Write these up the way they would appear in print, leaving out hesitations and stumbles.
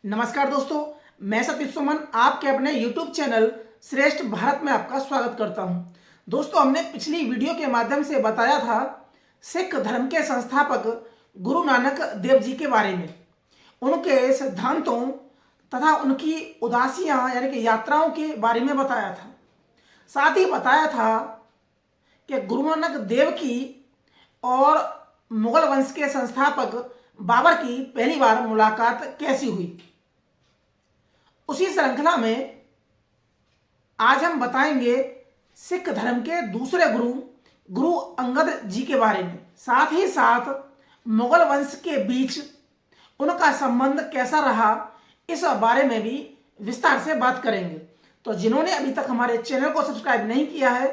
नमस्कार दोस्तों, मैं सतीश सुमन आपके अपने YouTube चैनल श्रेष्ठ भारत में आपका स्वागत करता हूं। दोस्तों, हमने पिछली वीडियो के माध्यम से बताया था सिख धर्म के संस्थापक गुरु नानक देव जी के बारे में, उनके सिद्धांतों तथा उनकी उदासियां यानी कि यात्राओं के बारे में बताया था। साथ ही बताया था कि गुरु नानक देव की और मुगल वंश के संस्थापक बाबर की पहली बार मुलाकात कैसी हुई। उसी श्रृंखला में आज हम बताएंगे सिख धर्म के दूसरे गुरु अंगद जी के बारे में। साथ ही साथ मुगल वंश के बीच उनका संबंध कैसा रहा, इस बारे में भी विस्तार से बात करेंगे। तो जिन्होंने अभी तक हमारे चैनल को सब्सक्राइब नहीं किया है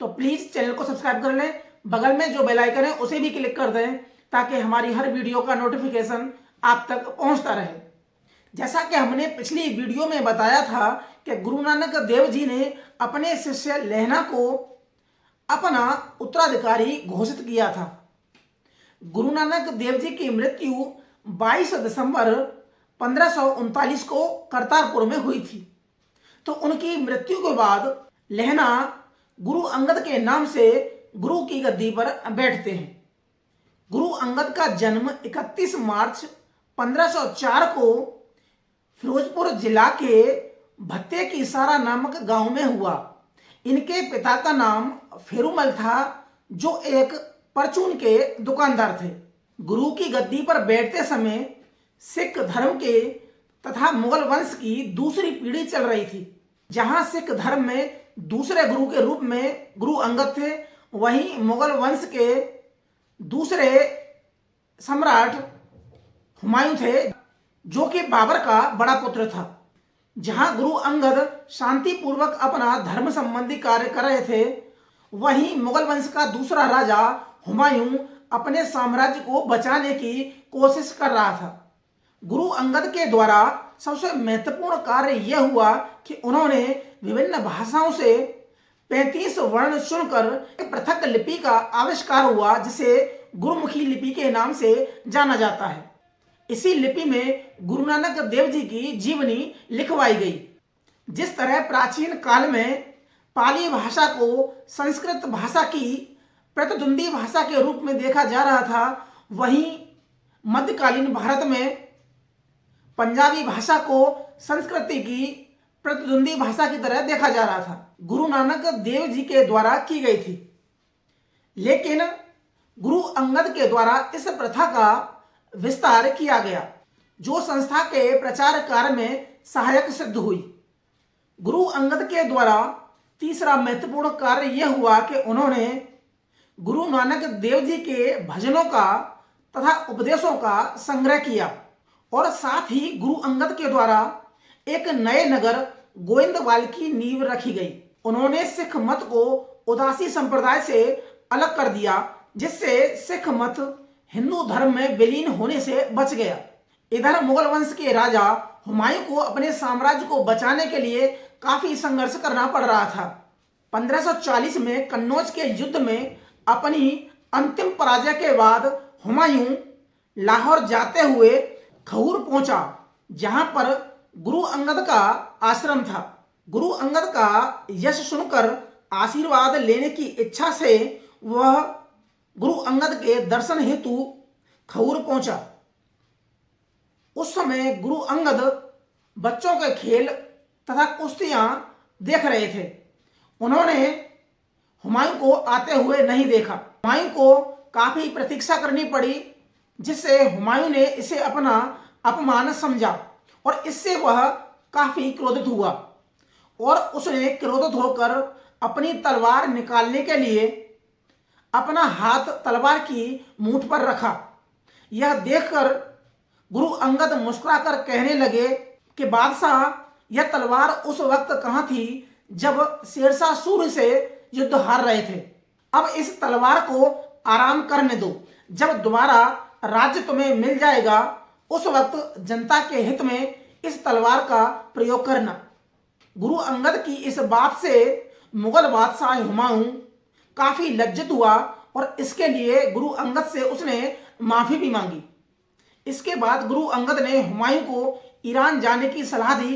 तो प्लीज चैनल को सब्सक्राइब कर लें। बगल में जो बेल आइकन है उसे भी क्लिक कर दें ताकि हमारी हर वीडियो का नोटिफिकेशन आप तक पहुंचता रहे। जैसा कि हमने पिछली वीडियो में बताया था कि गुरु नानक देव जी ने अपने शिष्य लहना को अपना उत्तराधिकारी घोषित किया था। गुरु नानक देव जी की मृत्यु 22 दिसंबर 1539 को करतारपुर में हुई थी। तो उनकी मृत्यु के बाद लहना गुरु अंगद के नाम से गुरु की गद्दी पर बैठते हैं। गुरु अंगद का जन्म 31 मार्च 1504 को फिरोजपुर जिला के भत्ते की सारा नामक गांव में हुआ। इनके पिता का नाम फेरुमल था, जो एक परचून के दुकानदार थे। गुरु की गद्दी पर बैठते समय सिख धर्म के तथा मुगल वंश की दूसरी पीढ़ी चल रही थी। जहां सिख धर्म में दूसरे गुरु के रूप में गुरु अंगद थे, वहीं मुगल वंश के दूसरे सम्राट हुमायूं थे, जो कि बाबर का बड़ा पुत्र था। जहां गुरु अंगद शांतिपूर्वक अपना धर्म संबंधी कार्य कर रहे थे, वहीं मुगल वंश का दूसरा राजा हुमायूं अपने साम्राज्य को बचाने की कोशिश कर रहा था। गुरु अंगद के द्वारा सबसे महत्वपूर्ण कार्य यह हुआ कि उन्होंने विभिन्न भाषाओं से 35 वर्ण चुनकर एक पृथक लिपि का आविष्कार हुआ, जिसे गुरुमुखी लिपि के नाम से जाना जाता है। इसी लिपि में गुरु नानक देव जी की जीवनी लिखवाई गई। जिस तरह प्राचीन काल में पाली भाषा को संस्कृत भाषा की प्रतिद्वंदी भाषा के रूप में देखा जा रहा था, वहीं मध्यकालीन भारत में पंजाबी भाषा को संस्कृति की प्रतिद्वंदी भाषा की तरह देखा जा रहा था। गुरु नानक देव जी के द्वारा की गई थी, लेकिन गुरु अंगद के द्वारा इस प्रथा का विस्तार किया गया, जो संस्था के प्रचार कार्य में सहायक सिद्ध हुई। गुरु अंगद के द्वारा तीसरा महत्वपूर्ण कार्य यह हुआ कि उन्होंने गुरु नानक देव जी के भजनों का तथा उपदेशों का संग्रह किया और साथ ही गुरु अंगद के द्वारा एक नए नगर गोविंदवाल की नींव रखी गई। उन्होंने सिख मत को उदासी संप्रदाय से अलग कर दिया, जिससे सिख मत हिंदू धर्म में विलीन होने से बच गया। इधर मुगल वंश के राजा हुमायूं को अपने साम्राज्य को बचाने के लिए काफी संघर्ष करना पड़ रहा था। 1540 में कन्नौज के युद्ध में अपनी अंतिम पराजय के बाद हुमायूं लाहौर जाते हुए खहूर पहुंचा, जहां पर गुरु अंगद का आश्रम था। गुरु अंगद का यश सुनकर आशीर्वाद लेने की इच्छा से वह गुरु अंगद के दर्शन हेतु खहूर पहुंचा। उस समय गुरु अंगद बच्चों के खेल तथा कुश्तियां देख रहे थे। उन्होंने हुमायूं को आते हुए नहीं देखा। हुमायूं को काफी प्रतीक्षा करनी पड़ी, जिससे हुमायूं ने इसे अपना अपमान समझा और इससे वह काफी क्रोधित हुआ और उसने क्रोधित होकर अपनी तलवार निकालने के लिए अपना हाथ तलवार की मूठ पर रखा। यह देखकर गुरु अंगद मुस्कुराकर कहने लगे कि बादशाह, यह तलवार उस वक्त कहां थी जब शेरशाह सूर्य से युद्ध हार रहे थे। अब इस तलवार को आराम करने दो। जब दोबारा राज्य तुम्हें मिल जाएगा, उस वक्त जनता के हित में इस तलवार का प्रयोग करना। गुरु अंगद की इस बात से मुगल बादशाह हुमायूं काफी लज्जित हुआ और इसके लिए गुरु अंगद से उसने माफी भी मांगी। इसके बाद गुरु अंगद ने हुमायूं को ईरान जाने की सलाह दी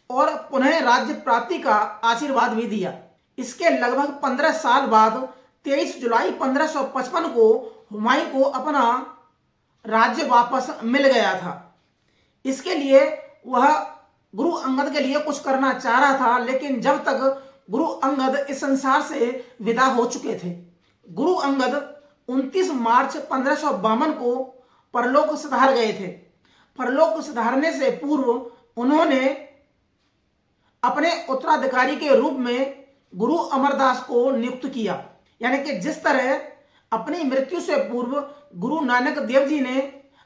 और पुनः राज्य प्राप्ति का आशीर्वाद भी दिया। इसके लगभग 15 साल बाद 23 जुलाई 1555 को हुमायूं को अपना राज्य वापस मिल गया था। इसके लिए वह गुरु अंगद के लिए कुछ करना चाह रहा था, लेकिन जब तक गुरु अंगद इस संसार से विदा हो चुके थे। गुरु अंगद 29 मार्च 1552 को परलोक सिधार गए थे। परलोक सिधारने से पूर्व उन्होंने अपने उत्तराधिकारी के रूप में गुरु अमरदास को नियुक्त किया। यानी कि जिस तरह अपनी मृत्यु से पूर्व गुरु नानक देव जी ने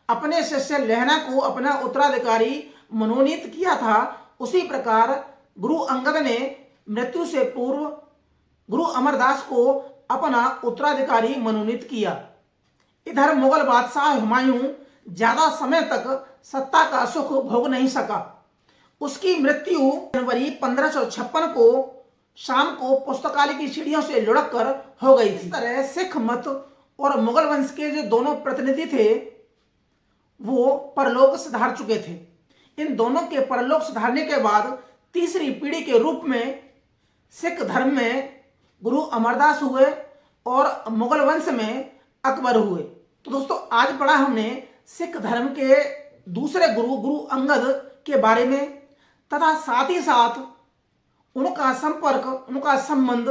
अपने शिष्य लहना को अपना उत्तराधिकारी मनोनीत किया था, उसी प्रकार गुरु अंगद ने मृत्यु से पूर्व गुरु अमरदास को अपना उत्तराधिकारी मनोनीत किया। इधर मुगल बादशाह हुमायूं ज्यादा समय तक सत्ता का सुख भोग नहीं सका। उसकी मृत्यु जनवरी 1556 को शाम को पुस्तकालय की सीढ़ियों से लुढ़क कर हो गई थी। इस तरह सिख मत और मुगल वंश के जो दोनों प्रतिनिधि थे वो परलोक सिधार चुके थे। इन दोनों के परलोक सिधारने के बाद तीसरी पीढ़ी के रूप में सिख धर्म में गुरु अमरदास हुए और मुगल वंश में अकबर हुए। तो दोस्तों आज पढ़ा हमने सिख धर्म के दूसरे गुरु गुरु अंगद के बारे में, तथा साथ ही साथ उनका संपर्क, उनका संबंध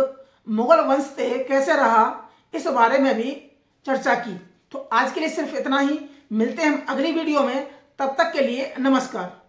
मुगल वंश से कैसे रहा, इस बारे में भी चर्चा की। तो आज के लिए सिर्फ इतना ही। मिलते हैं हम अगली वीडियो में, तब तक के लिए नमस्कार।